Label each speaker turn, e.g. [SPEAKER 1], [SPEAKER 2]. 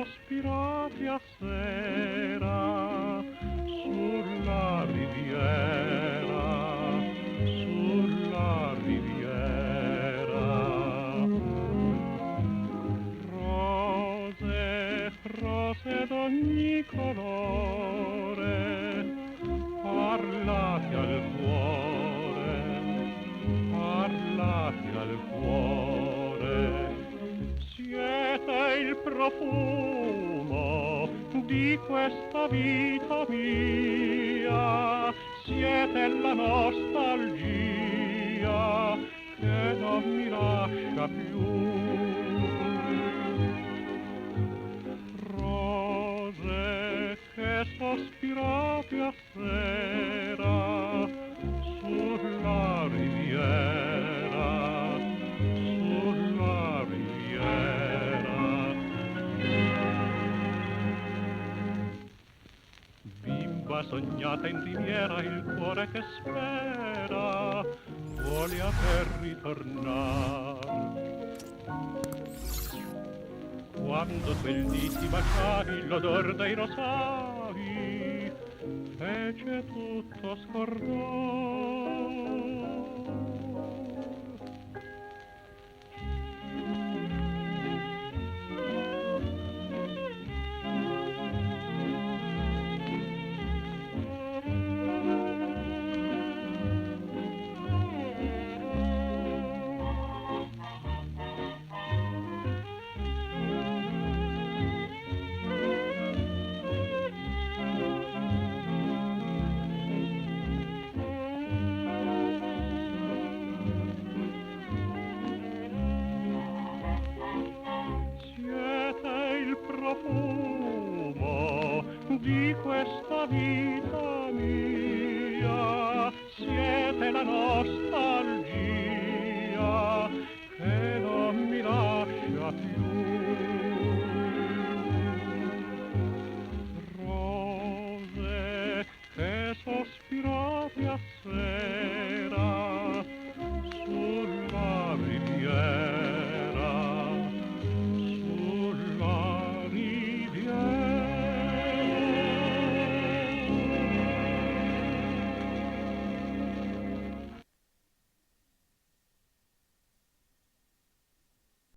[SPEAKER 1] sospirati a sera sulla riviera, sulla riviera. Rose, rose d'ogni colore, parlati al cuore, parlati al cuore. Siete il profumo di questa vita mia, siete la nostalgia che non mi lascia più. Rose che sospirate a sera sulla riviera, sulla riviera. Bimba sognata in riviera, il cuore che spera vuole a te ritornar. Quando quel dì ti baciavi, l'odor dei rosari fece tutto scordare. Profumo di questa vita mia, siete la nostra